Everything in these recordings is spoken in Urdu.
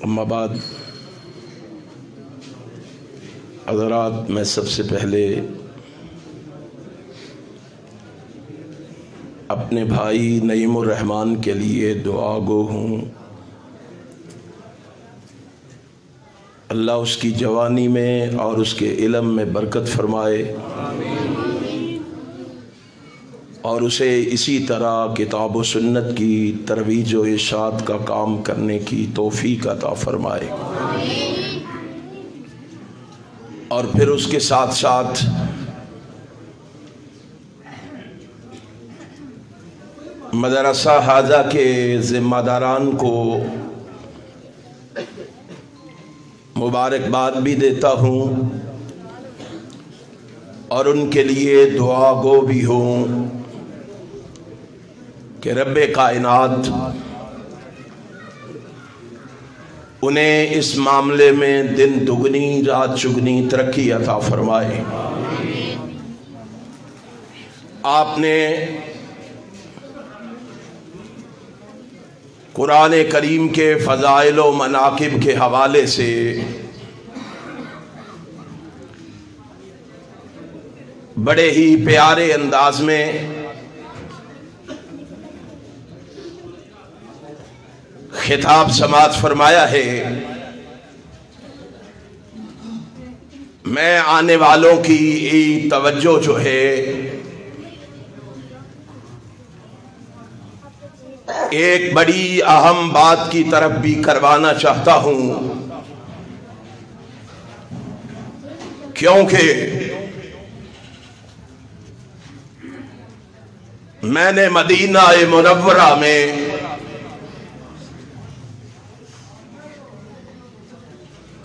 اما بعد حضرات، میں سب سے پہلے اپنے بھائی نعیم الرحمن کے لیے دعا گو ہوں۔ اللہ اس کی جوانی میں اور اس کے علم میں برکت فرمائے اور اسے اسی طرح کتاب و سنت کی ترویج و ارشاد کا کام کرنے کی توفیق عطا فرمائے، اور پھر اس کے ساتھ ساتھ مدرسہ حاضہ کے ذمہ داران کو مبارکباد بھی دیتا ہوں اور ان کے لیے دعا گو بھی ہوں کہ رب کائنات انہیں اس معاملے میں دن دگنی رات چگنی ترقی عطا فرمائے۔ آپ نے قرآن کریم کے فضائل و مناقب کے حوالے سے بڑے ہی پیارے انداز میں خطاب سماعت فرمایا ہے۔ میں آنے والوں کی توجہ جو ہے ایک بڑی اہم بات کی طرف بھی کروانا چاہتا ہوں، کیونکہ میں نے مدینہ منورہ میں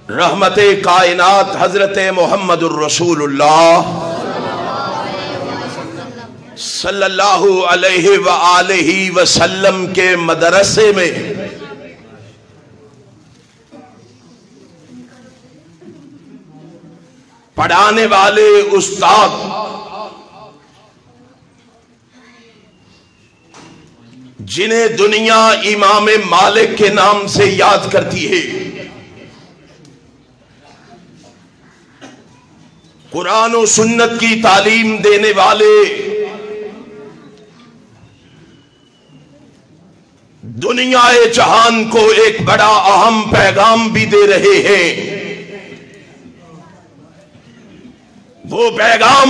رحمت کائنات حضرت محمد الرسول اللہ صلی اللہ علیہ وآلہ وسلم کے مدرسے میں پڑھانے والے استاد جنہیں دنیا امام مالک کے نام سے یاد کرتی ہے، قرآن و سنت کی تعلیم دینے والے، دنیا جہان کو ایک بڑا اہم پیغام بھی دے رہے ہیں۔ وہ پیغام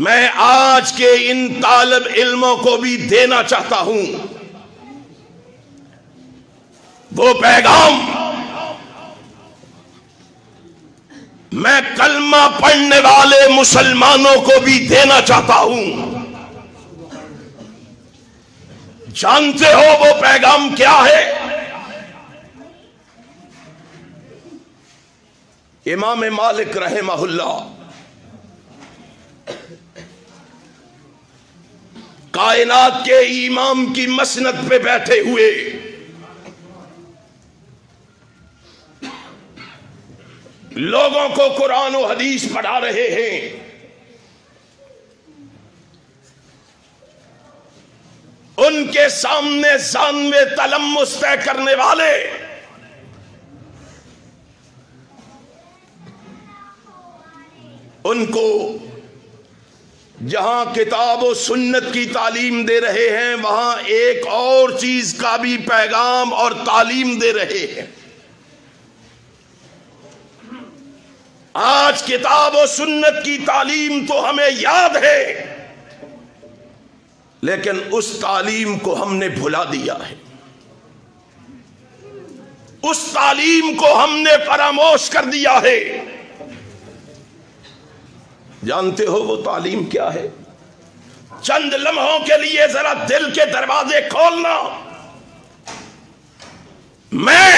میں آج کے ان طالب علموں کو بھی دینا چاہتا ہوں۔ وہ پیغام میں کلمہ پڑھنے والے مسلمانوں کو بھی دینا چاہتا ہوں۔ جانتے ہو وہ پیغام کیا ہے؟ امام مالک رحمہ اللہ کائنات کے امام کی مسند پہ بیٹھے ہوئے لوگوں کو قرآن و حدیث پڑھا رہے ہیں۔ ان کے سامنے ذانوِ تلمس طے کرنے والے ان کو جہاں کتاب و سنت کی تعلیم دے رہے ہیں، وہاں ایک اور چیز کا بھی پیغام اور تعلیم دے رہے ہیں۔ آج کتاب و سنت کی تعلیم تو ہمیں یاد ہے، لیکن اس تعلیم کو ہم نے بھلا دیا ہے، اس تعلیم کو ہم نے فراموش کر دیا ہے۔ جانتے ہو وہ تعلیم کیا ہے؟ چند لمحوں کے لیے ذرا دل کے دروازے کھولنا۔ میں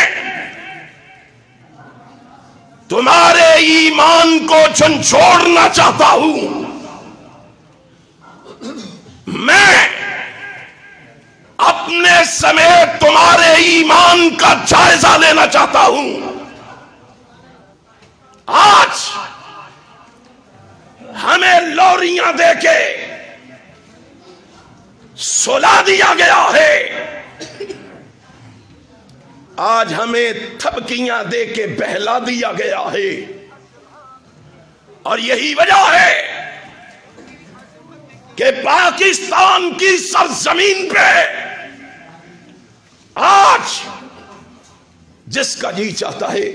تمہارے ایمان کو جھنجھوڑنا چاہتا ہوں، میں اپنے سمیت تمہارے ایمان کا جائزہ لینا چاہتا ہوں۔ آج ہمیں لوریاں دے کے سلا دیا گیا ہے، آج ہمیں تھپکیاں دے کے بہلا دیا گیا ہے، اور یہی وجہ ہے کہ پاکستان کی سرزمین پہ آج جس کا جی چاہتا ہے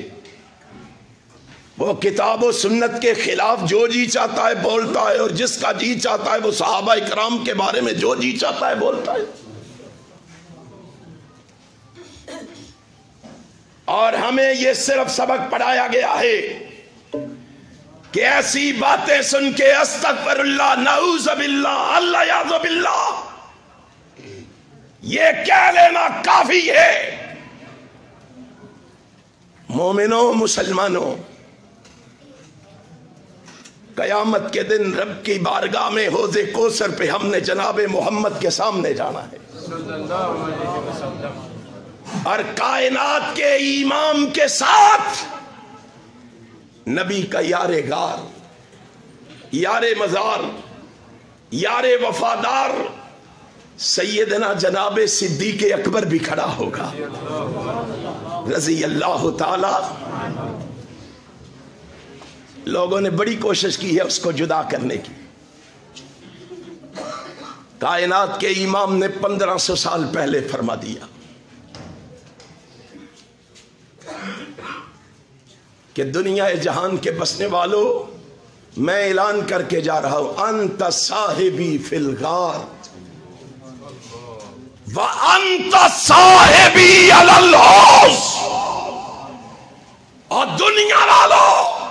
وہ کتاب و سنت کے خلاف جو جی چاہتا ہے بولتا ہے، اور جس کا جی چاہتا ہے وہ صحابہ کرام کے بارے میں جو جی چاہتا ہے بولتا ہے۔ اور ہمیں یہ صرف سبق پڑھایا گیا ہے کہ ایسی باتیں سن کے استغفر اللہ، نعوذ باللہ، اللہ یعوذ باللہ یہ کہہ لینا کافی ہے۔ مومنوں، مسلمانوں، قیامت کے دن رب کی بارگاہ میں حوض کوثر پہ ہم نے جناب محمد کے سامنے جانا ہے، اور کائنات کے امام کے ساتھ نبی کا یار غار، یار مزار، یار وفادار سیدنا جناب صدیق اکبر بھی کھڑا ہوگا رضی اللہ تعالی۔ لوگوں نے بڑی کوشش کی ہے اس کو جدا کرنے کی۔ کائنات کے امام نے 1500 سال پہلے فرما دیا کہ دنیا جہان کے بسنے والوں، میں اعلان کر کے جا رہا ہوں، انت صاحبی فی الغار وانت صاحبی علی الحوض، اور دنیا والوں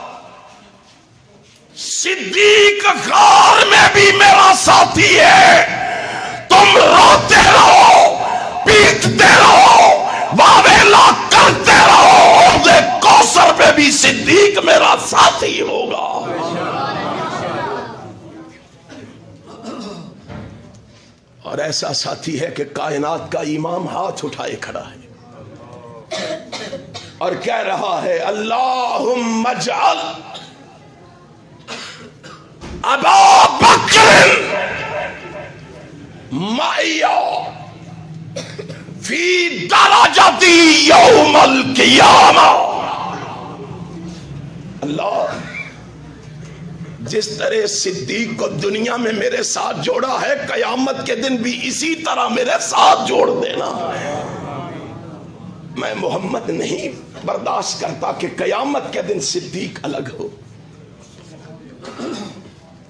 صدیق غار میں بھی میرا ساتھی ہے، تم روتے رہو، پیٹتے رہو، واویلا کرتے رہو، حوض کوثر میں بھی صدیق میرا ساتھی ہوگا۔ اور ایسا ساتھی ہے کہ کائنات کا امام ہاتھ اٹھائے کھڑا ہے اور کہہ رہا ہے اللہم اجعل ابا بکر معی فی درجتی یوم القیامہ۔ اللہ، جس طرح صدیق کو دنیا میں میرے ساتھ جوڑا ہے، قیامت کے دن بھی اسی طرح میرے ساتھ جوڑ دینا۔ میں محمد نہیں برداشت کرتا کہ قیامت کے دن صدیق الگ ہو۔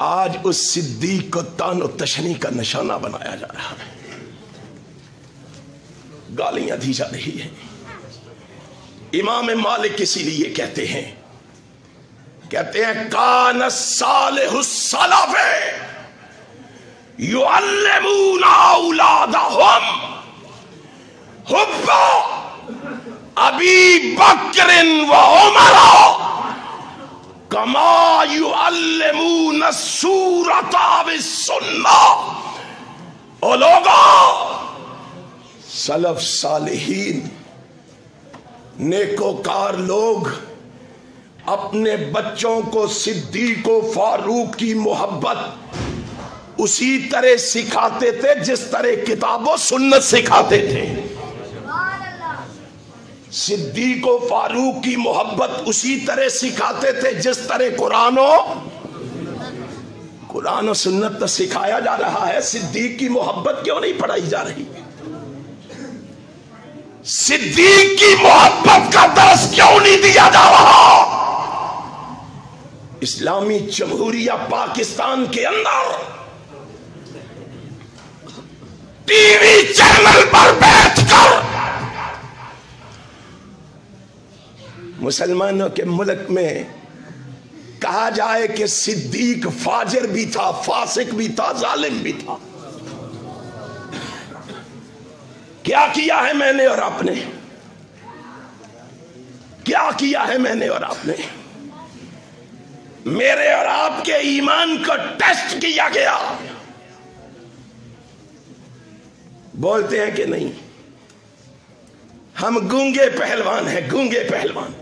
آج اس صدیق کو تان و تشنی کا نشانہ بنایا جا رہا ہے، گالیاں دی جا رہی ہیں۔ امام مالک اسی لیے کہتے ہیں کان الصالح السلف یعلمون اولادہم حب ابی بکر و عمر کما یعلمون السورۃ والسنہ۔ او لوگوں، سلف صالحین نیکوکار لوگ اپنے بچوں کو صدیق و فاروق کی محبت اسی طرح سکھاتے تھے جس طرح کتاب و سنت سکھاتے تھے۔ صدیق و فاروق کی محبت اسی طرح سکھاتے تھے جس طرح قرآن و سنت تو سکھایا جا رہا ہے، صدیق کی محبت کیوں نہیں پڑھائی جا رہی؟ صدیق کی محبت کا درس کیوں نہیں دیا جا رہا؟ اسلامی جمہوریہ پاکستان کے اندر ٹی وی چینل پر بیٹھ کر مسلمانوں کے ملک میں کہا جائے کہ صدیق فاجر بھی تھا، فاسق بھی تھا، ظالم بھی تھا۔ کیا کیا ہے میں نے اور آپ نے؟ کیا کیا ہے میں نے اور آپ نے؟ میرے اور آپ کے ایمان کو ٹیسٹ کیا گیا؟ بولتے ہیں کہ نہیں؟ ہم گونگے پہلوان ہیں، گونگے پہلوان۔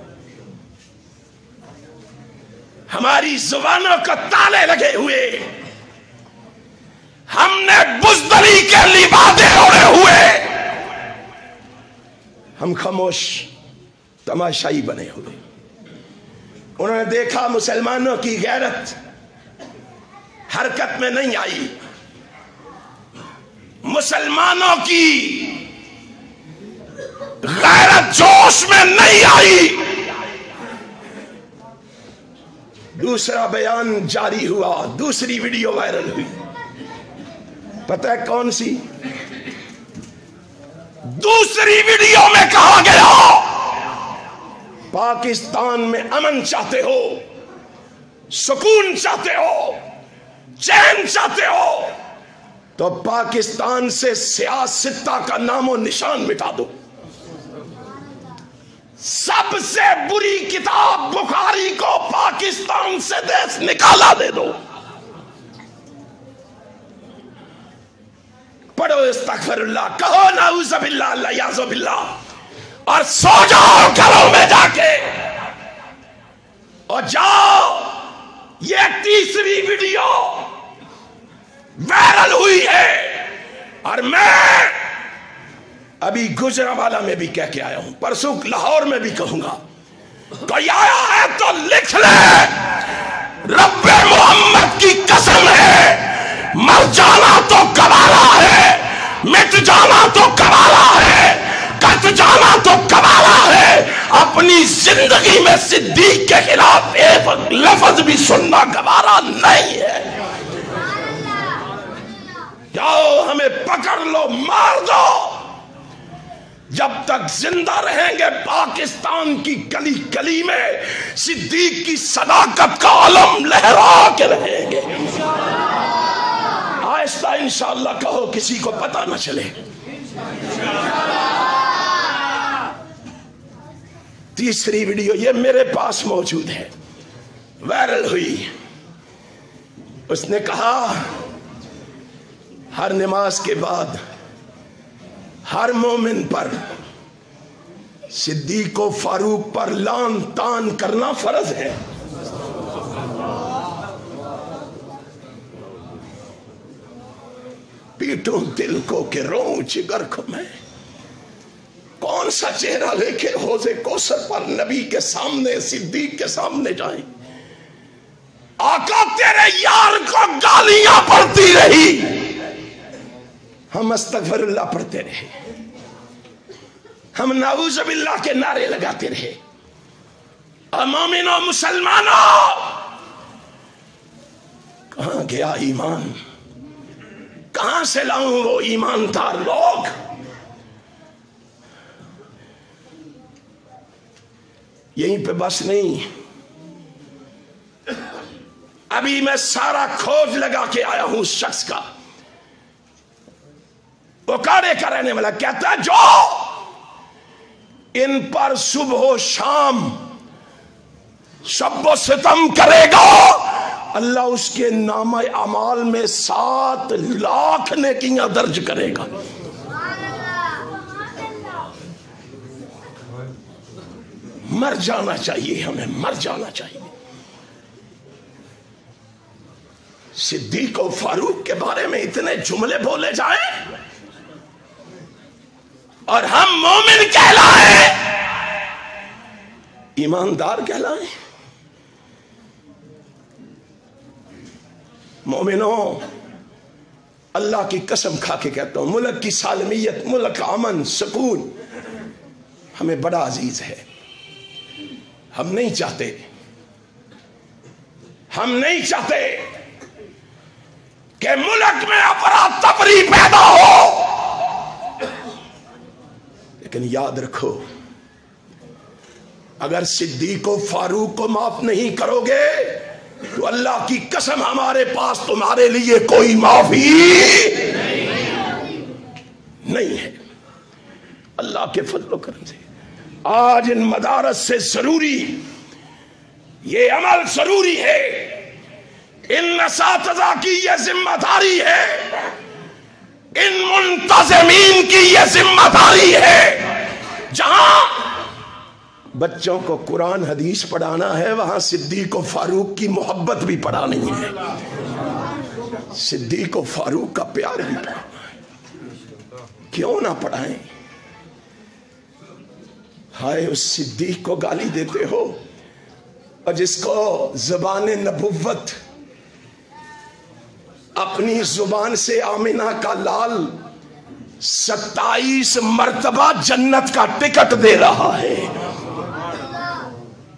ہماری زبانوں کو تالے لگے ہوئے، ہم نے بزدلی کے لبادے اوڑے ہوئے، ہم خاموش تماشائی بنے ہوئے. انہوں نے دیکھا مسلمانوں کی غیرت حرکت میں نہیں آئی، مسلمانوں کی غیرت جوش میں نہیں آئی. دوسرا بیان جاری ہوا، دوسری ویڈیو وائرل ہوئی. پتہ ہے کون سی؟ دوسری ویڈیو میں کہا گیا پاکستان میں امن چاہتے ہو، سکون چاہتے ہو، چین چاہتے ہو تو پاکستان سے سیاستہ کا نام و نشان مٹا دو. سب سے بری کتاب بخاری کو پاکستان سے دیس نکالا دے دو. پڑھو استغفر اللہ، کہو نعوذ باللہ، اللہ یعوذ باللہ، اور سو جاؤ گھروں میں جا کے. اور جاؤ، یہ تیسری ویڈیو وائرل ہوئی ہے، اور میں ابھی گجرانوالہ میں بھی کہہ کے آیا ہوں، پرسوں لاہور میں بھی کہوں گا. کوئی آیا ہے تو لکھ لے، رب محمد کی قسم ہے، مر جانا تو گوارا ہے، مٹ جانا تو گوارا ہے، کٹ جانا تو گوارا ہے. اپنی زندگی میں صدیق کے خلاف ایک لفظ بھی سننا گوارا نہیں ہے. جاؤ، ہمیں پکڑ لو، مار دو. جب تک زندہ رہیں گے پاکستان کی گلی گلی میں صدیق کی صداقت کا علم لہرا کے رہیں گے. آہستہ انشاءاللہ کہو، کسی کو پتہ نہ چلے. تیسری ویڈیو یہ میرے پاس موجود ہے، وائرل ہوئی. اس نے کہا ہر نماز کے بعد ہر مومن پر صدیق و فاروق پر لعن طعن کرنا فرض ہے. پیٹوں دل کو کہ روؤں جگر کو میں. کون سا چہرہ لے کے حوض کوثر پر نبی کے سامنے، صدیق کے سامنے جائیں؟ آقا تیرے یار کو گالیاں پڑتی رہی، ہم استغفر اللہ پڑھتے رہے، ہم نعوذ باللہ کے نعرے لگاتے رہے. اور مومنوں، مسلمانوں، کہاں گیا ایمان؟ کہاں سے لاؤں وہ ایماندار لوگ؟ یہیں پہ بس نہیں، ابھی میں سارا کھوج لگا کے آیا ہوں اس شخص کا. بکاڑے کا رہنے والا کہتا ہے جو ان پر صبح و شام شب و ستم کرے گا، اللہ اس کے نامہ اعمال میں 7 لاکھ نیکیاں درج کرے گا. مر جانا چاہیے، ہمیں مر جانا چاہیے. صدیق و فاروق کے بارے میں اتنے جملے بولے جائیں اور ہم مومن کہلائیں، ایماندار کہلائیں. مومنوں، اللہ کی قسم کھا کے کہتا ہوں، ملک کی سالمیت، ملک کا امن، سکون ہمیں بڑا عزیز ہے. ہم نہیں چاہتے کہ ملک میں افراتفری پیدا ہو. لیکن یاد رکھو، اگر صدیق و فاروق کو معاف نہیں کرو گے تو اللہ کی قسم ہمارے پاس تمہارے لیے کوئی معافی نہیں ہے. اللہ کے فضل و کرم سے آج ان مدارس سے ضروری یہ عمل ضروری ہے، ان اساتذہ کی یہ ذمہ داری ہے، ان منتظمین کی یہ ذمہ داری ہے. جہاں بچوں کو قرآن حدیث پڑھانا ہے وہاں صدیق و فاروق کی محبت بھی پڑھانی ہے، صدیق و فاروق کا پیار بھی پڑھانا ہے. کیوں نہ پڑھائیں؟ ہائے اس صدیق کو گالی دیتے ہو، اور جس کو زبان نبوت اپنی زبان سے آمنہ کا لال 27 مرتبہ جنت کا ٹکٹ دے رہا ہے۔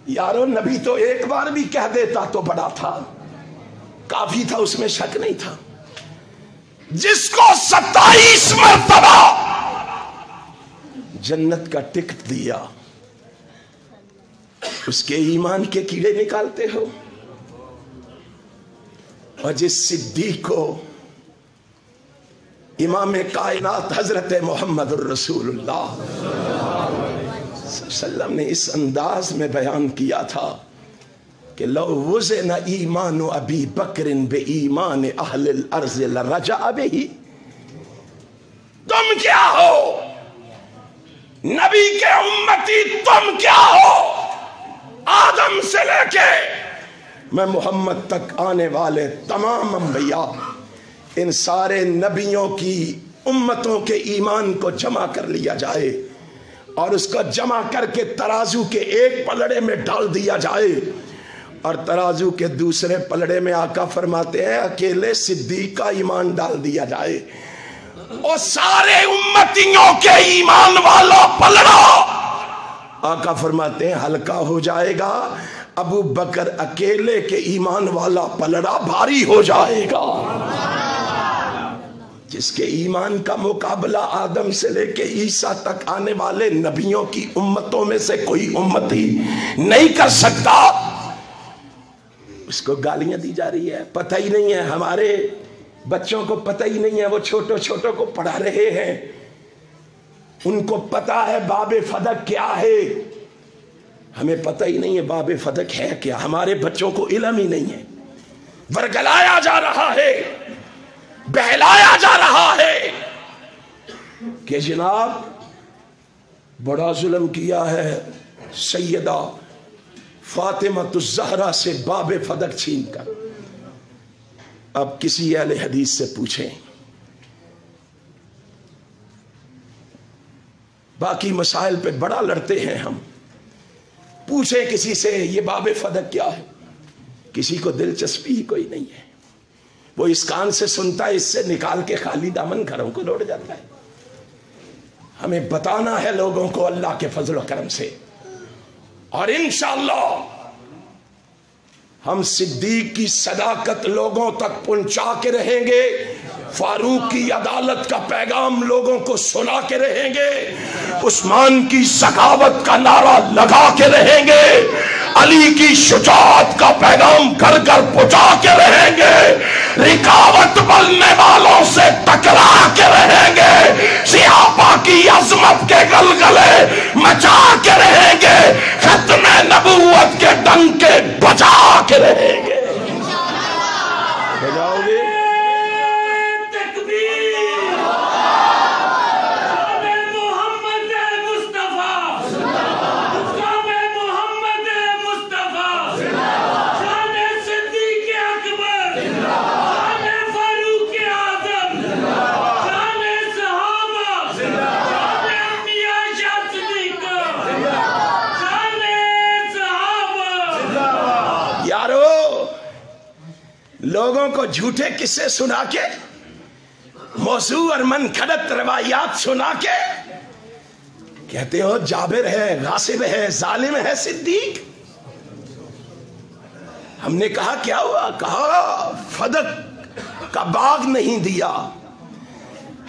یارو نبی تو ایک بار بھی کہہ دیتا تو بڑا تھا، کافی تھا، اس میں شک نہیں تھا۔ جس کو 27 مرتبہ جنت کا ٹکٹ دیا، اس کے ایمان کے کیڑے نکالتے ہو؟ اور جس صدیق کو امام کائنات حضرت محمد الرسول اللہ صلی اللہ علیہ وسلم نے اس انداز میں بیان کیا تھا کہ لو وزن ایمان ابی بکر بے ایمان اہل الارض لرجع بہ۔ تم کیا ہو نبی کے امتی؟ تم کیا ہو آدم سے لے کے میں محمد تک آنے والے تمام انبیاء، ان سارے نبیوں کی امتوں کے ایمان کو جمع کر لیا جائے اور اس کو جمع کر کے ترازو کے ایک پلڑے میں ڈال دیا جائے، اور ترازو کے دوسرے پلڑے میں آقا فرماتے ہیں اکیلے صدیق کا ایمان ڈال دیا جائے، اور سارے امتیوں کے ایمان والا پلڑا آقا فرماتے ہیں ہلکا ہو جائے گا، ابو بکر اکیلے کے ایمان والا پلڑا بھاری ہو جائے گا۔ جس کے ایمان کا مقابلہ آدم سے لے کے عیسیٰ تک آنے والے نبیوں کی امتوں میں سے کوئی امتی نہیں کر سکتا، اس کو گالیاں دی جا رہی ہے۔ پتہ ہی نہیں ہے، ہمارے بچوں کو پتہ ہی نہیں ہے، وہ چھوٹوں چھوٹوں کو پڑھا رہے ہیں، ان کو پتا ہے باب فدق کیا ہے، ہمیں پتہ ہی نہیں ہے باب فدق ہے کیا، ہمارے بچوں کو علم ہی نہیں ہے، ورگلایا جا رہا ہے، بہلایا جا رہا ہے کہ جناب بڑا ظلم کیا ہے سیدہ فاطمہ الزہرا سے باب فدق چھین کر۔ اب کسی اہل حدیث سے پوچھیں، باقی مسائل پہ بڑا لڑتے ہیں ہم، پوچھیں کسی سے یہ باب فدق کیا ہے، کسی کو دلچسپی ہی کوئی نہیں ہے، وہ اس کان سے سنتا ہے، اس سے نکال کے خالی دامن گھروں کو لوٹ جاتا ہے۔ ہمیں بتانا ہے لوگوں کو اللہ کے فضل و کرم سے، اور انشاءاللہ ہم صدیق کی صداقت لوگوں تک پہنچا کے رہیں گے، فاروق کی عدالت کا پیغام لوگوں کو سنا کے رہیں گے، عثمان کی سخاوت کا نعرہ لگا کے رہیں گے، علی کی شجاعت کا پیغام گھر گھر پہنچا کے رہیں گے، رکاوٹ بننے والوں سے ٹکرا کے رہیں گے، صحابہ کی عظمت کے گلگلے مچا کے رہیں گے، ختم نبوت کے ڈنکے بجا کے رہیں گے۔ بجاؤ گے؟ لوگوں کو جھوٹے قصے سنا کے، موضوع اور منکرت روایات سنا کے کہتے ہو جابر ہے، غاصب ہے، ظالم ہے صدیق۔ ہم نے کہا کیا ہوا؟ کہا فدق کا باغ نہیں دیا۔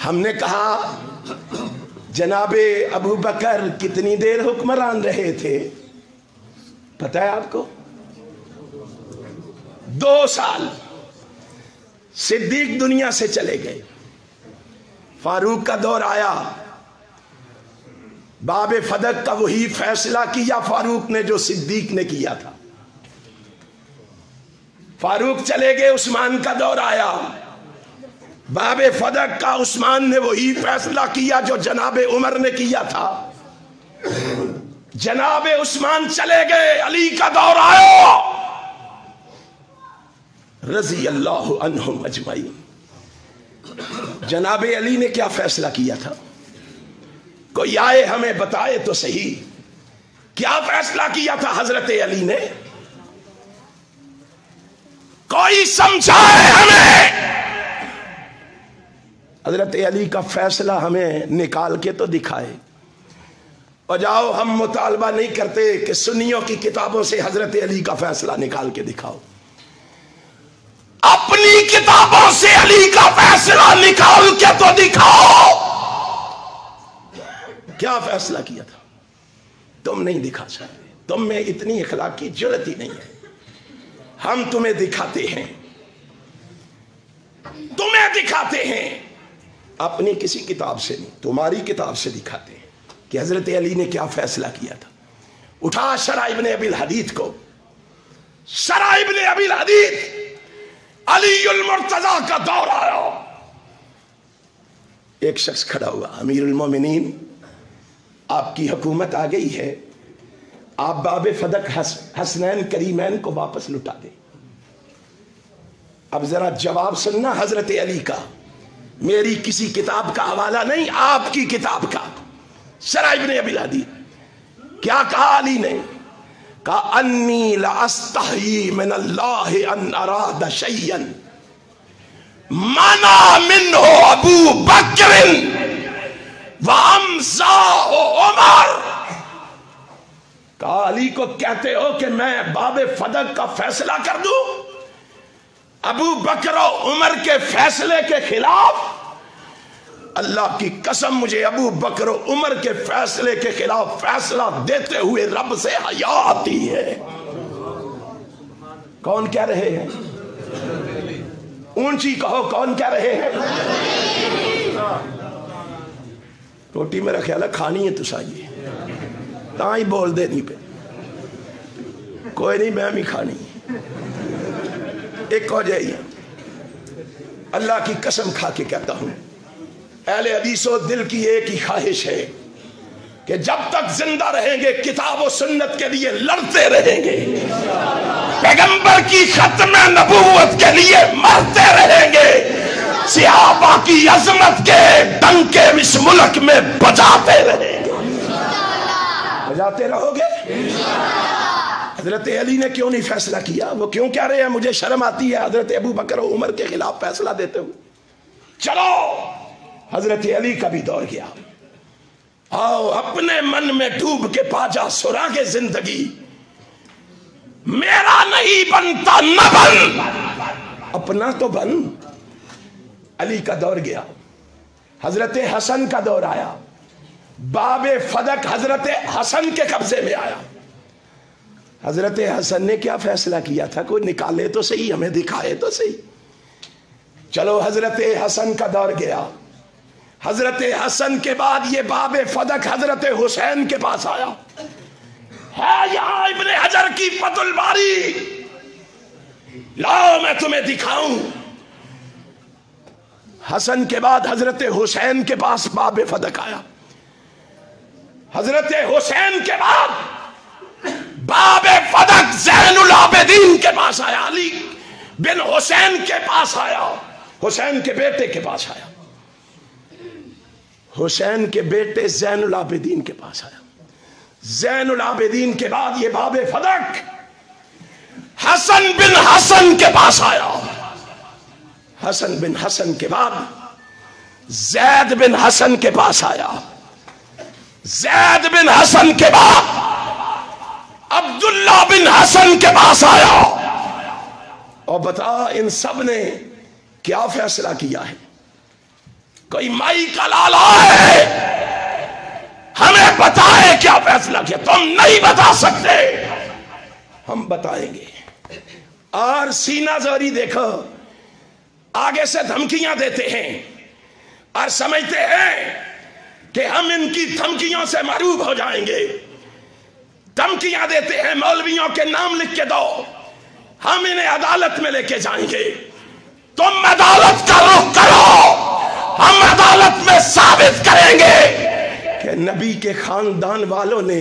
ہم نے کہا جناب ابو بکر کتنی دیر حکمران رہے تھے؟ پتہ ہے آپ کو؟ 2 سال۔ صدیق دنیا سے چلے گئے، فاروق کا دور آیا، باب فدق کا وہی فیصلہ کیا فاروق نے جو صدیق نے کیا تھا۔ فاروق چلے گئے، عثمان کا دور آیا، باب فدق کا عثمان نے وہی فیصلہ کیا جو جناب عمر نے کیا تھا۔ جناب عثمان چلے گئے، علی کا دور آیا، رضی اللہ عنہم اجمعین۔ جناب علی نے کیا فیصلہ کیا تھا؟ کوئی آئے ہمیں بتائے تو صحیح۔ کیا فیصلہ کیا تھا حضرت علی نے؟ کوئی سمجھائے ہمیں حضرت علی کا فیصلہ، ہمیں نکال کے تو دکھائے۔ اور جاؤ، ہم مطالبہ نہیں کرتے کہ سنیوں کی کتابوں سے حضرت علی کا فیصلہ نکال کے دکھاؤ، اپنی کتابوں سے علی کا فیصلہ نکال کے تو دکھاؤ۔ کیا فیصلہ کیا تھا؟ تم نہیں دکھا سکتے، تم میں اتنی اخلاقی جرأت ہی نہیں ہے۔ ہم تمہیں دکھاتے ہیں، تمہیں دکھاتے ہیں، اپنی کسی کتاب سے نہیں، تمہاری کتاب سے دکھاتے ہیں کہ حضرت علی نے کیا فیصلہ کیا تھا۔ اٹھا شرح ابن ابی الحدیث کو، شرح ابن ابی الحدیث، علی المرتضی کا دور آیا، ایک شخص کھڑا ہوا، امیر المومنین آپ کی حکومت آ گئی ہے، آپ باب فدق حسنین کریمین کو واپس لٹا دیں۔ اب ذرا جواب سننا حضرت علی کا، میری کسی کتاب کا حوالہ نہیں، آپ کی کتاب کا۔ شرح ابن ابی الحدیث کیا کہا علی نے؟ کہا انی لاستحیی من اللہ ان اراد شیئا منع منہ ابو بکر وامضاہ عمر۔ کہا علی کو کہتے ہو کہ میں باب فدق کا فیصلہ کر دوں ابو بکر و عمر کے فیصلے کے خلاف؟ اللہ کی قسم مجھے ابو بکر و عمر کے فیصلے کے خلاف فیصلہ دیتے ہوئے رب سے حیا آتی ہے۔ کون کہہ رہے ہیں؟ اونچی کہو، کون کہہ رہے ہیں؟ روٹی میرا خیال ہے کھانی ہے تو سائیے تاں ہی بول دے نہیں پہ، کوئی نہیں میں بھی کھانی ہے، ایک ہو جائیے۔ اللہ کی قسم کھا کے کہتا ہوں، اہل حدیث و دل کی ایک ہی خواہش ہے کہ جب تک زندہ رہیں گے کتاب و سنت کے لیے لڑتے رہیں گے، پیغمبر کی ختم نبوت کے لیے مرتے رہیں گے، صحابہ کی عظمت کے ڈنکے اس ملک میں بجاتے رہیں گے۔ بجاتے رہو گے؟ حضرت علی نے کیوں نہیں فیصلہ کیا؟ وہ کیوں کہہ رہے ہیں مجھے شرم آتی ہے حضرت ابو بکر و عمر کے خلاف فیصلہ دیتے ہوئے؟ چلو حضرت علی کا بھی دور گیا، آؤ اپنے من میں ڈوب کے پا جا سراغ زندگی، میرا نہیں بنتا نہ بن، اپنا تو بن۔ علی کا دور گیا، حضرت حسن کا دور آیا، باب فدق حضرت حسن کے قبضے میں آیا۔ حضرت حسن نے کیا فیصلہ کیا تھا؟ کوئی نکالے تو صحیح، ہمیں دکھائے تو صحیح۔ چلو حضرت حسن کا دور گیا، حضرت حسن کے بعد یہ باب فدق حضرت حسین کے پاس آیا ہے۔ یہاں ابن حجر کی فتح الباری، لاؤ میں تمہیں دکھاؤں۔ حسن کے بعد حضرت حسین کے پاس باب فدق آیا، حضرت حسین کے بعد باب فدق زین العابدین کے پاس آیا، علی بن حسین کے پاس آیا، حسین کے بیٹے کے پاس آیا، حسین کے بیٹے زین العابدین کے پاس آیا۔ زین العابدین کے بعد یہ باب فدق حسن بن حسن کے پاس آیا، حسن بن حسن کے بعد زید بن حسن کے پاس آیا، زید بن حسن کے بعد عبداللہ بن حسن کے پاس آیا۔ اور بتا ان سب نے کیا فیصلہ کیا ہے؟ کوئی مائی کا لالا ہے ہمیں بتائے کیا فیصلہ کیا؟ تم نہیں بتا سکتے، ہم بتائیں گے۔ اور سینہ زوری دیکھو، آگے سے دھمکیاں دیتے ہیں اور سمجھتے ہیں کہ ہم ان کی دھمکیوں سے معروف ہو جائیں گے۔ دھمکیاں دیتے ہیں مولویوں کے نام لکھ کے دو، ہم انہیں عدالت میں لے کے جائیں گے۔ تم عدالت کا رخ کرو، ہم عدالت میں ثابت کریں گے کہ نبی کے خاندان والوں نے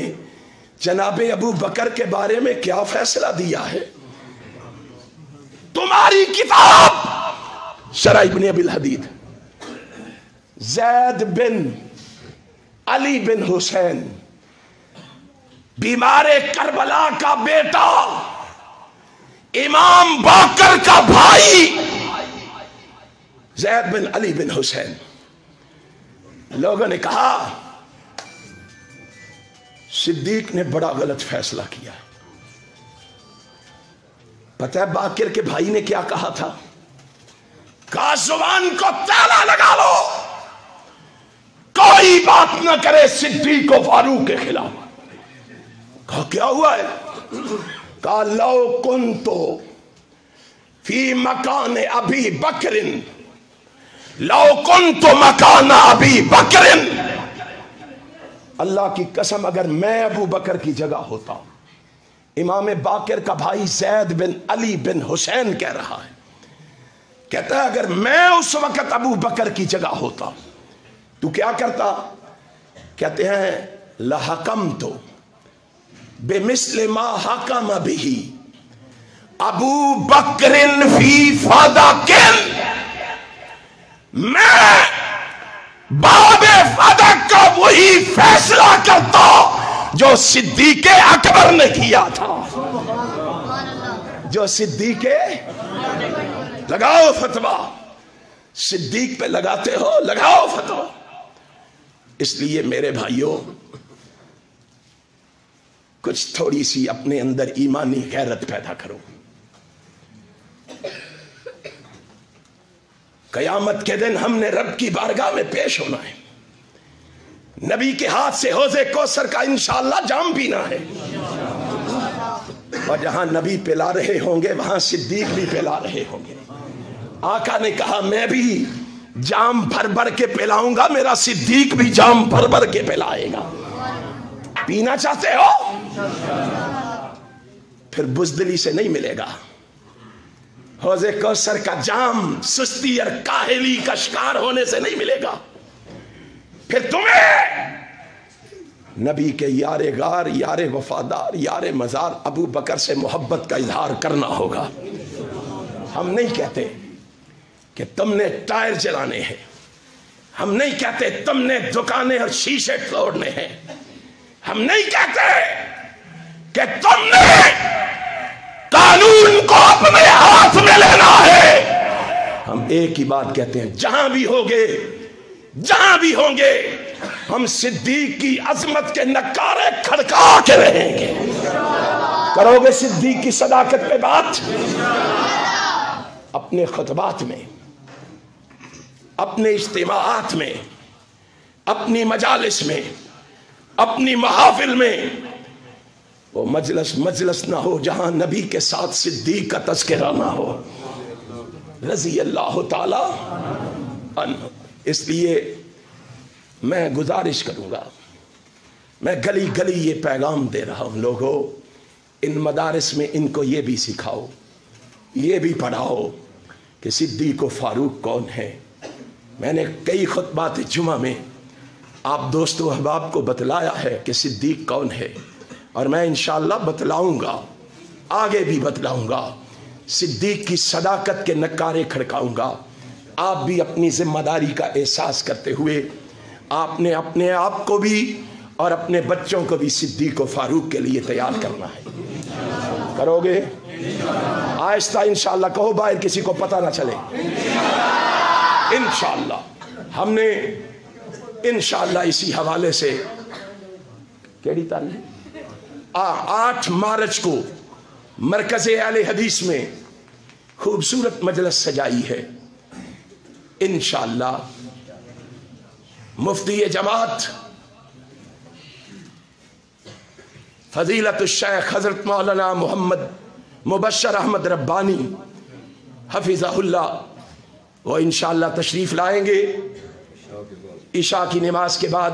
جناب ابو بکر کے بارے میں کیا فیصلہ دیا ہے۔ تمہاری کتاب شرح ابن ابی الحدیث، زید بن علی بن حسین بیمار کربلا کا بیٹا، امام باقر کا بھائی زید بن علی بن حسین. لوگوں نے کہا صدیق نے بڑا غلط فیصلہ کیا. پتہ ہے باقر کے بھائی نے کیا کہا تھا؟ کہا زبان کو تالا لگا لو، کوئی بات نہ کرے صدیق و فاروق کے خلاف. کہا کیا ہوا ہے؟ کہا لو کنتو فی مکان ابی بکر، لو کنتو مکان ابی بکر، اللہ کی قسم اگر میں ابو بکر کی جگہ ہوتا. امام باقر کا بھائی زید بن علی بن حسین کہہ رہا ہے، کہتا ہے اگر میں اس وقت ابو بکر کی جگہ ہوتا تو کیا کرتا؟ کہتے ہیں لحکمت بمثل ما حکم به ابو بکر فی فدق، میں باب فدق کا وہی فیصلہ کرتا جو صدیق اکبر نے کیا تھا. جو صدیق، لگاؤ فتویٰ، صدیق پہ لگاتے ہو لگاؤ فتویٰ. اس لیے میرے بھائیوں کچھ تھوڑی سی اپنے اندر ایمانی غیرت پیدا کرو. قیامت کے دن ہم نے رب کی بارگاہ میں پیش ہونا ہے. نبی کے ہاتھ سے حوض کوثر کا انشاءاللہ جام پینا ہے، اور جہاں نبی پلا رہے ہوں گے وہاں صدیق بھی پلا رہے ہوں گے. آقا نے کہا میں بھی جام بھر بھر کے پلاؤں گا، میرا صدیق بھی جام بھر بھر کے پلائے گا. پینا چاہتے ہو؟ پھر بزدلی سے نہیں ملے گا. حوض کوثر کا جام سستی اور کاہلی کا شکار ہونے سے نہیں ملے گا. پھر تمہیں نبی کے یار غار، یار وفادار، یار مزار ابو بکر سے محبت کا اظہار کرنا ہوگا. ہم نہیں کہتے کہ تم نے ٹائر جلانے ہیں، ہم نہیں کہتے تم نے دکانیں اور شیشے توڑنے ہیں، ہم نہیں کہتے کہ تم نے قانون کو اپنے ہاتھ میں لینا ہے. ہم ایک ہی بات کہتے ہیں، جہاں بھی ہوگے جہاں بھی ہوں گے ہم صدیق کی عظمت کے نکارے کھڑکا کے رہیں گے. کرو گے صدیق کی صداقت پہ بات؟ اپنے خطبات میں، اپنے اجتماعات میں، اپنی مجالس میں، اپنی محافل میں وہ مجلس نہ ہو جہاں نبی کے ساتھ صدیق کا تذکرہ نہ ہو رضی اللہ تعالی عنہ. اس لیے میں گزارش کروں گا، میں گلی گلی یہ پیغام دے رہا ہوں، لوگوں ان مدارس میں ان کو یہ بھی سکھاؤ، یہ بھی پڑھاؤ کہ صدیق و فاروق کون ہے. میں نے کئی خطبات جمعہ میں آپ دوست و احباب کو بتلایا ہے کہ صدیق کون ہے، اور میں انشاءاللہ بتلاؤں گا، آگے بھی بتلاؤں گا. صدیق کی صداقت کے نکارے کھڑکاؤں گا. آپ بھی اپنی ذمہ داری کا احساس کرتے ہوئے آپ نے اپنے آپ کو بھی اور اپنے بچوں کو بھی صدیق و فاروق کے لیے تیار کرنا ہے. کرو گے؟ آہستہ انشاءاللہ کہو، باہر کسی کو پتہ نہ چلے. انشاءاللہ ہم نے انشاءاللہ اسی حوالے سے کیڑی تاریخ 8 مارچ کو مرکز اہل حدیث میں خوبصورت مجلس سجائی ہے. انشاءاللہ مفتی جماعت فضیلت الشیخ حضرت مولانا محمد مبشر احمد ربانی حفظہ اللہ وہ انشاءاللہ تشریف لائیں گے عشاء کی نماز کے بعد،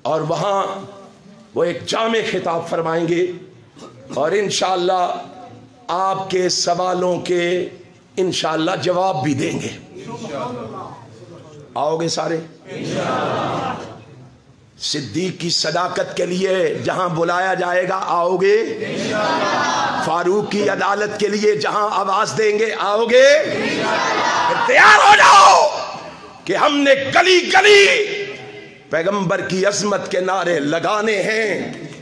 اور وہاں وہ ایک جامع خطاب فرمائیں گے، اور انشاءاللہ آپ کے سوالوں کے انشاءاللہ جواب بھی دیں گے. آؤ گے سارے؟ صدیق کی صداقت کے لیے جہاں بلایا جائے گا آؤ گے؟ فاروق کی عدالت کے لیے جہاں آواز دیں گے آؤ گے؟ تیار ہو جاؤ کہ ہم نے گلی گلی پیغمبر کی عظمت کے نعرے لگانے ہیں.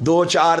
2, 4,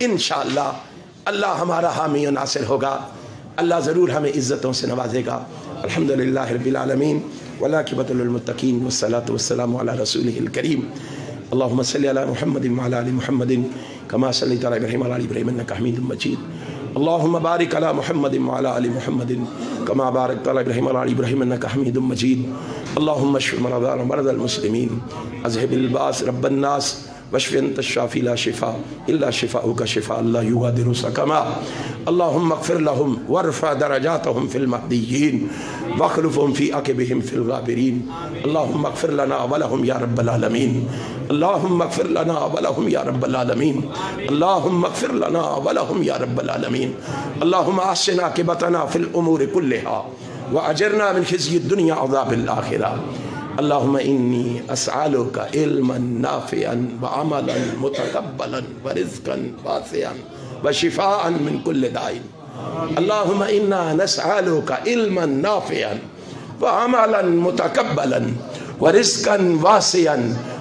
انشاءاللہ اللہ ہمارا حامی و ناصر ہوگا، اللہ ضرور ہمیں عزتوں سے نوازے گا۔ الحمدللہ رب العالمین والعاقبۃ للمتقین والصلاۃ والسلام علی رسولہ الکریم۔ اللہم صلی علی محمد وعلی آل محمد کما صلیت علی ابراہیم وعلی آل ابراہیم انک حمید مجید۔ اللہم بارک علی محمد وعلی آل محمد کما بارکت علی ابراہیم وعلی آل ابراہیم انک حمید مجید۔ اللہم اشف مرضانا ومرضى المسلمین، اذهب الباس رب الناس واشف انت الشافی لا شفاء الا شفاؤک شفاء لا یغادر سقما۔ اللہم اغفر لهم وارفع درجاتهم في المهدیین واخلفهم في عقبهم في الغابرین۔ اللہم اغفر لنا ولهم یا رب العالمین، اللہم اغفر لنا ولهم یا رب العالمین، اللہم اغفر لنا ولهم یا رب العالمین۔ اللہم احسن عاقبتنا في الامور كلها واجرنا من خزي الدنيا وعذاب الاخرہ۔ اللہم انی اسألک علما نافعا وعملا متقبلا ورزقا واسعا وشفاء من كل داء۔ اللہم انا نسألک علما نافعا وعملا متقبلا ورزقا واسعا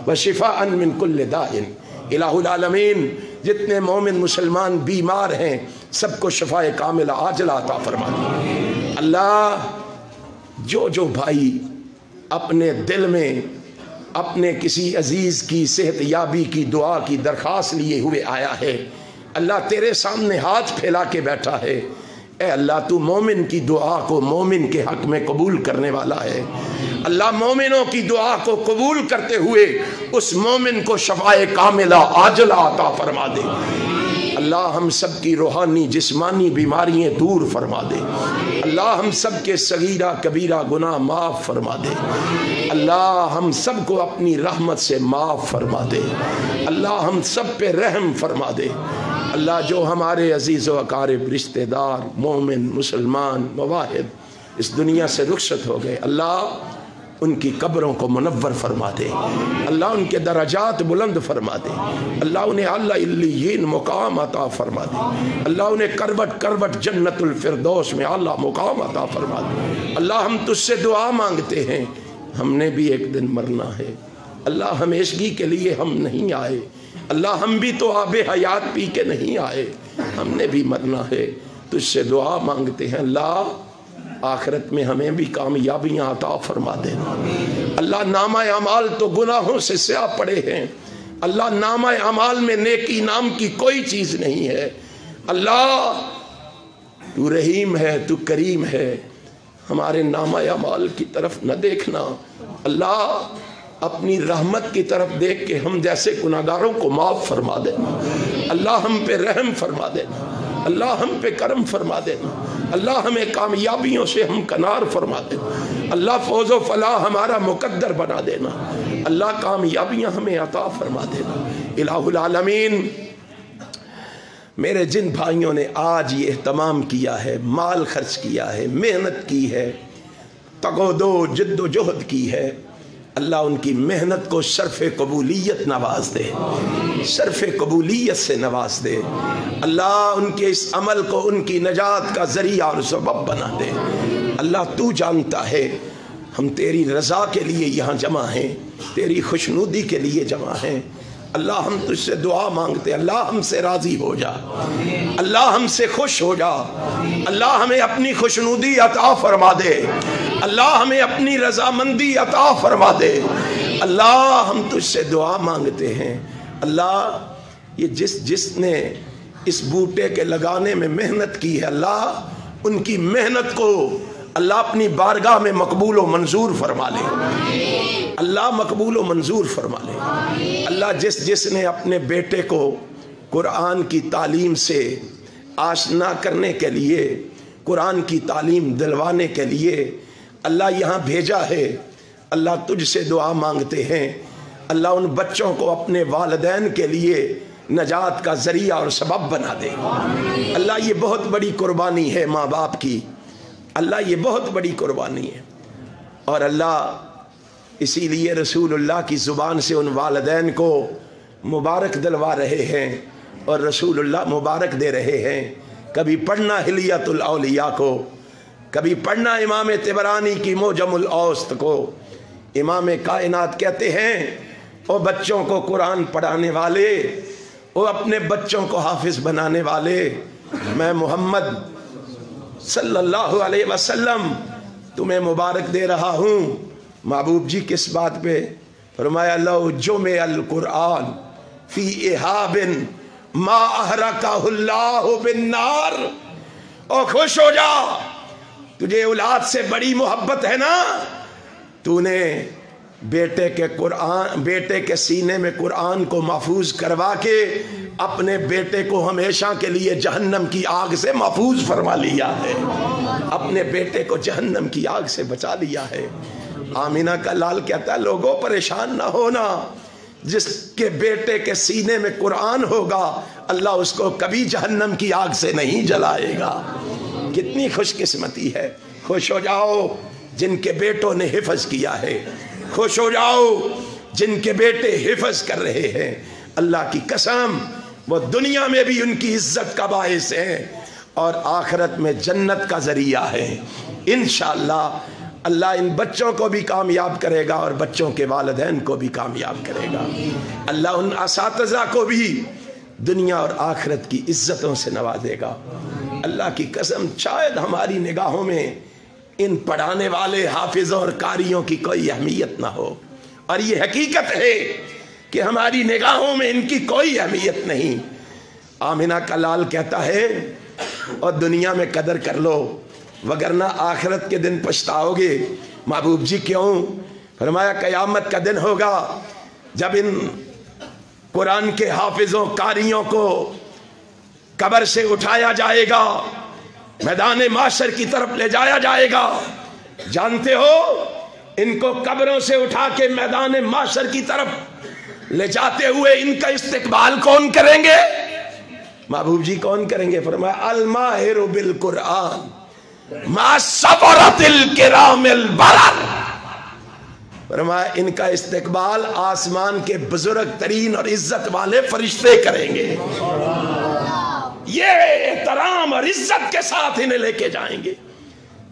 وشفاء من كل داء۔ الہ العالمین جتنے مومن مسلمان بیمار ہیں سب کو شفاء کاملہ عاجلہ عطا فرما دے۔ اللہ جو بھائی اپنے دل میں اپنے کسی عزیز کی صحت یابی کی دعا کی درخواست لیے ہوئے آیا ہے، اللہ تیرے سامنے ہاتھ پھیلا کے بیٹھا ہے، اے اللہ تو مومن کی دعا کو مومن کے حق میں قبول کرنے والا ہے۔ اللہ مومنوں کی دعا کو قبول کرتے ہوئے اس مومن کو شفاء کاملہ عاجلہ عطا فرما دے۔ اللہ ہم سب کی روحانی جسمانی بیماریاں دور فرما دے۔ اللہ ہم سب کے صغیرہ کبیرہ گناہ معاف فرما دے۔ اللہ ہم سب کو اپنی رحمت سے معاف فرما دے۔ اللہ ہم سب پہ رحم فرما دے۔ اللہ جو ہمارے عزیز و اقارب رشتہ دار مومن مسلمان مواحد اس دنیا سے رخصت ہو گئے، اللہ ان کی قبروں کو منور فرما دے، اللہ ان کے درجات بلند فرما دے، اللہ انہیں اعلیٰ علیین مقام عطا فرما دے، اللہ انہیں کروٹ کروٹ جنت الفردوس میں اعلیٰ مقام عطا فرما دے۔ اللہ ہم تجھ سے دعا مانگتے ہیں، ہم نے بھی ایک دن مرنا ہے، اللہ ہمیشگی کے لیے ہم نہیں آئے، اللہ ہم بھی تو آب حیات پی کے نہیں آئے، ہم نے بھی مرنا ہے، تجھ سے دعا مانگتے ہیں، اللہ آخرت میں ہمیں بھی کامیابیاں عطا فرما دینا۔ اللہ نامہ اعمال تو گناہوں سے سیاہ پڑے ہیں، اللہ نامہ اعمال میں نیکی نام کی کوئی چیز نہیں ہے، اللہ تو رحیم ہے تو کریم ہے، ہمارے نامہ اعمال کی طرف نہ دیکھنا، اللہ اپنی رحمت کی طرف دیکھ کے ہم جیسے گناہگاروں کو معاف فرما دینا، اللہ ہم پہ رحم فرما دینا، اللہ ہم پہ کرم فرما دینا، اللہ ہمیں کامیابیوں سے ہم کنار فرما دینا، اللہ فوز و فلاح ہمارا مقدر بنا دینا، اللہ کامیابیاں ہمیں عطا فرما دینا۔ الہ العالمین میرے جن بھائیوں نے آج یہ اہتمام کیا ہے، مال خرچ کیا ہے، محنت کی ہے، تگ و دو جد و جہد کی ہے، اللہ ان کی محنت کو شرف قبولیت نواز دے، شرف قبولیت سے نواز دے، اللہ ان کے اس عمل کو ان کی نجات کا ذریعہ اور سبب بنا دے۔ اللہ تو جانتا ہے ہم تیری رضا کے لیے یہاں جمع ہیں، تیری خوشنودی کے لیے جمع ہیں، اللہ ہم تجھ سے دعا مانگتے، اللہ ہم سے راضی ہو جا، اللہ ہم سے خوش ہو جا، اللہ ہمیں اپنی خوشنودی عطا فرما دے، اللہ ہمیں اپنی رضامندی عطا فرما دے، اللہ ہم تجھ سے دعا مانگتے ہیں، اللہ یہ جس نے اس بوٹے کے لگانے میں محنت کی ہے، اللہ ان کی محنت کو اللہ اپنی بارگاہ میں مقبول و منظور فرما لے، اللہ مقبول و منظور فرما لے۔ اللہ جس نے اپنے بیٹے کو قرآن کی تعلیم سے آشنا کرنے کے لیے، قرآن کی تعلیم دلوانے کے لیے اللہ یہاں بھیجا ہے، اللہ تجھ سے دعا مانگتے ہیں، اللہ ان بچوں کو اپنے والدین کے لیے نجات کا ذریعہ اور سبب بنا دے۔ اللہ یہ بہت بڑی قربانی ہے ماں باپ کی، اللہ یہ بہت بڑی قربانی ہے، اور اللہ اسی لیے رسول اللہ کی زبان سے ان والدین کو مبارک دلوا رہے ہیں، اور رسول اللہ مبارک دے رہے ہیں۔ کبھی پڑھنا حلیت الاولیاء کو، کبھی پڑھنا امام طبرانی کی موجم الاوسط کو۔ امام کائنات کہتے ہیں او بچوں کو قرآن پڑھانے والے، وہ اپنے بچوں کو حافظ بنانے والے میں محمد صلی اللہ علیہ وسلم تمہیں مبارک دے رہا ہوں۔ محبوب جی کس بات پہ؟ فرمایا لو جمع القرآن فی احاب ما احرقہ اللہ بالنار۔ او خوش ہو جا، تجھے اولاد سے بڑی محبت ہے نا، تو نے بیٹے کے سینے میں قرآن کو محفوظ کروا کے اپنے بیٹے کو ہمیشہ کے لیے جہنم کی آگ سے محفوظ فرما لیا ہے، اپنے بیٹے کو جہنم کی آگ سے بچا لیا ہے۔ آمینہ کا لال کہتا ہے لوگوں پریشان نہ ہونا، جس کے بیٹے کے سینے میں قرآن ہوگا اللہ اس کو کبھی جہنم کی آگ سے نہیں جلائے گا۔ کتنی خوش قسمتی ہے۔ خوش ہو جاؤ جن کے بیٹوں نے حفظ کیا ہے، خوش ہو جاؤ جن کے بیٹے حفظ کر رہے ہیں۔ اللہ کی قسم وہ دنیا میں بھی ان کی عزت کا باعث ہے اور آخرت میں جنت کا ذریعہ ہے۔ انشاءاللہ اللہ ان بچوں کو بھی کامیاب کرے گا اور بچوں کے والدین کو بھی کامیاب کرے گا۔ اللہ ان اساتذہ کو بھی دنیا اور آخرت کی عزتوں سے نوازے گا۔ اللہ کی قسم شاید ہماری نگاہوں میں ان پڑھانے والے حافظوں اور قاریوں کی کوئی اہمیت نہ ہو، اور یہ حقیقت ہے کہ ہماری نگاہوں میں ان کی کوئی اہمیت نہیں۔ آمینہ کا لال کہتا ہے اور دنیا میں قدر کر لو وگرنہ آخرت کے دن پچھتاؤ گے۔ محبوب جی کیوں؟ فرمایا قیامت کا دن ہوگا جب ان قرآن کے حافظوں قاریوں کو قبر سے اٹھایا جائے گا، میدان معاشر کی طرف لے جایا جائے گا۔ جانتے ہو ان کو قبروں سے اٹھا کے میدان معاشر کی طرف لے جاتے ہوئے ان کا استقبال کون کریں گے؟ محبوب جی کون کریں گے؟ فرمایا الماہر بالقرآن ما صبرت الکرام البرر۔ فرمایا ان کا استقبال آسمان کے بزرگ ترین اور عزت والے فرشتے کریں گے، یہ احترام اور عزت کے ساتھ انہیں لے کے جائیں گے۔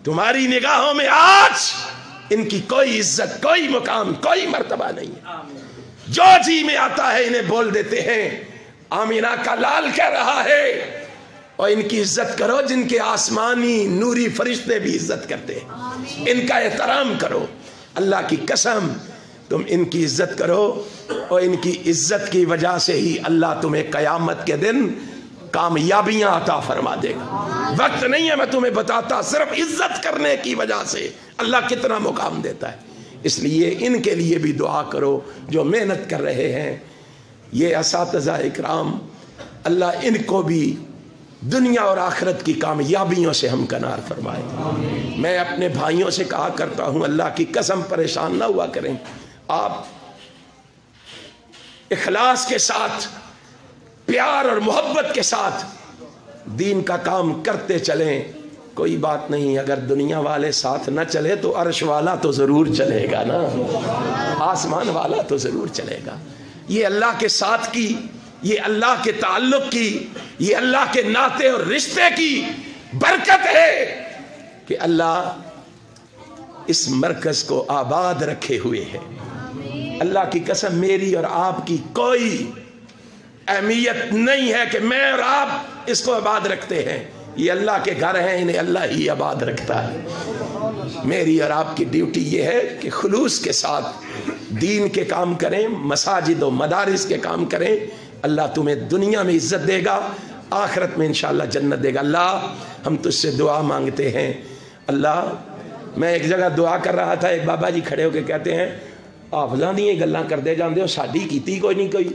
تمہاری نگاہوں میں آج ان کی کوئی عزت، کوئی مقام، کوئی مرتبہ نہیں ہے، جو جی میں آتا ہے انہیں بول دیتے ہیں۔ آمینہ کا لال کہہ رہا ہے اور ان کی عزت کرو جن کے آسمانی نوری فرشتے بھی عزت کرتے ہیں، ان کا احترام کرو۔ اللہ کی قسم تم ان کی عزت کرو اور ان کی عزت کی وجہ سے ہی اللہ تمہیں قیامت کے دن کامیابیاں عطا فرما دے گا۔ وقت نہیں ہے میں تمہیں بتاتا، صرف عزت کرنے کی وجہ سے اللہ کتنا مقام دیتا ہے۔ اس لیے ان کے لیے بھی دعا کرو جو محنت کر رہے ہیں، یہ اساتذہ اکرام، اللہ ان کو بھی دنیا اور آخرت کی کامیابیوں سے ہمکنار فرمائے۔ میں اپنے بھائیوں سے کہا کرتا ہوں اللہ کی قسم پریشان نہ ہوا کریں، آپ اخلاص کے ساتھ، پیار اور محبت کے ساتھ دین کا کام کرتے چلیں۔ کوئی بات نہیں، اگر دنیا والے ساتھ نہ چلے تو عرش والا تو ضرور چلے گا نا، آسمان والا تو ضرور چلے گا۔ یہ اللہ کے ساتھ کی، یہ اللہ کے تعلق کی، یہ اللہ کے ناطے اور رشتے کی برکت ہے کہ اللہ اس مرکز کو آباد رکھے ہوئے ہے۔ اللہ کی قسم میری اور آپ کی کوئی اہمیت نہیں ہے کہ میں اور آپ اس کو آباد رکھتے ہیں، یہ اللہ کے گھر ہیں، انہیں اللہ ہی آباد رکھتا ہے۔ میری اور آپ کی ڈیوٹی یہ ہے کہ خلوص کے ساتھ دین کے کام کریں، مساجد و مدارس کے کام کریں۔ اللہ تمہیں دنیا میں عزت دے گا، آخرت میں انشاءاللہ جنت دے گا۔ اللہ ہم تجھ سے دعا مانگتے ہیں۔ اللہ میں ایک جگہ دعا کر رہا تھا، ایک بابا جی کھڑے ہو کے کہتے ہیں حافظاں دی گلاں کردے جاندے ہو، ساڈی کیتی کوئی نہیں، کوئی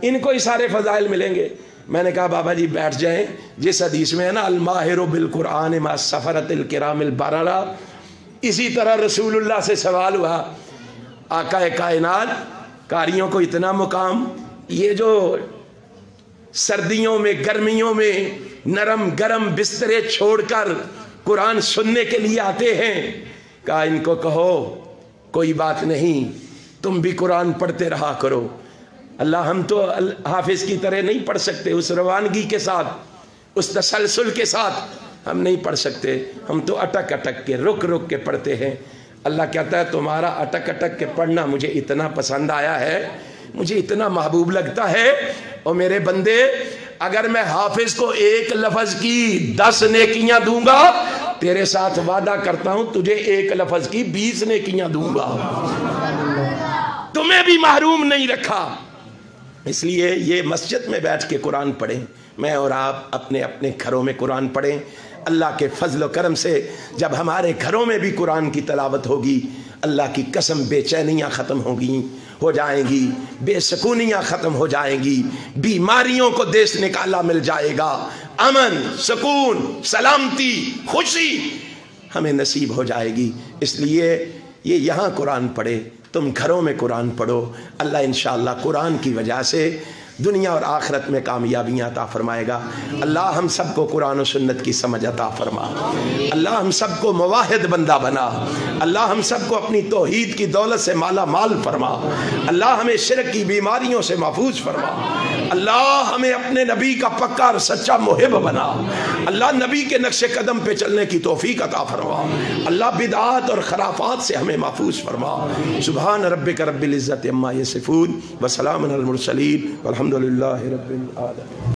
ان کو ہی سارے فضائل ملیں گے۔ میں نے کہا بابا جی بیٹھ جائیں، جس حدیث میں ہے نا الماہر بالقرآن مع سفرۃ الکرام البررہ، اسی طرح رسول اللہ سے سوال ہوا، آقا کائنات قاریوں کو اتنا مقام، یہ جو سردیوں میں گرمیوں میں نرم گرم بسترے چھوڑ کر قرآن سننے کے لیے آتے ہیں، کہا ان کو کہو کوئی بات نہیں، تم بھی قرآن پڑھتے رہا کرو۔ اللہ ہم تو حافظ کی طرح نہیں پڑھ سکتے، اس روانگی کے ساتھ، اس تسلسل کے ساتھ ہم نہیں پڑھ سکتے، ہم تو اٹک اٹک کے رک رک کے پڑھتے ہیں۔ اللہ کہتا ہے تمہارا اٹک اٹک کے پڑھنا مجھے اتنا پسند آیا ہے، مجھے اتنا محبوب لگتا ہے، اور میرے بندے اگر میں حافظ کو ایک لفظ کی 10 نیکیاں دوں گا، تیرے ساتھ وعدہ کرتا ہوں تجھے ایک لفظ کی 20 نیکیاں دوں گا، تمہیں بھی محروم نہیں رکھا۔ اس لیے یہ مسجد میں بیٹھ کے قرآن پڑھیں، میں اور آپ اپنے اپنے گھروں میں قرآن پڑھیں۔ اللہ کے فضل و کرم سے جب ہمارے گھروں میں بھی قرآن کی تلاوت ہوگی، اللہ کی قسم بے چینیاں ختم ہو جائیں گی، بے سکونیاں ختم ہو جائیں گی، بیماریوں کو دیس نکالا مل جائے گا، امن، سکون، سلامتی، خوشی ہمیں نصیب ہو جائے گی۔ اس لیے یہ یہاں قرآن پڑھے، تم گھروں میں قرآن پڑھو، اللہ انشاءاللہ قرآن کی وجہ سے دنیا اور آخرت میں کامیابیاں عطا فرمائے گا۔ اللہ ہم سب کو قرآن و سنت کی سمجھ عطا فرما، اللہ ہم سب کو مواحد بندہ بنا، اللہ ہم سب کو اپنی توحید کی دولت سے مالا مال فرما، اللہ ہمیں شرک کی بیماریوں سے محفوظ فرما، اللہ ہمیں اپنے نبی کا پکا اور سچا محب بنا، اللہ نبی کے نقش قدم پہ چلنے کی توفیق عطا فرما، اللہ بدعات اور خرافات سے ہمیں محفوظ فرما۔ سبحان ربک رب العزت عما یصفون وسلام علی المرسلین والحمد للہ رب العالمین۔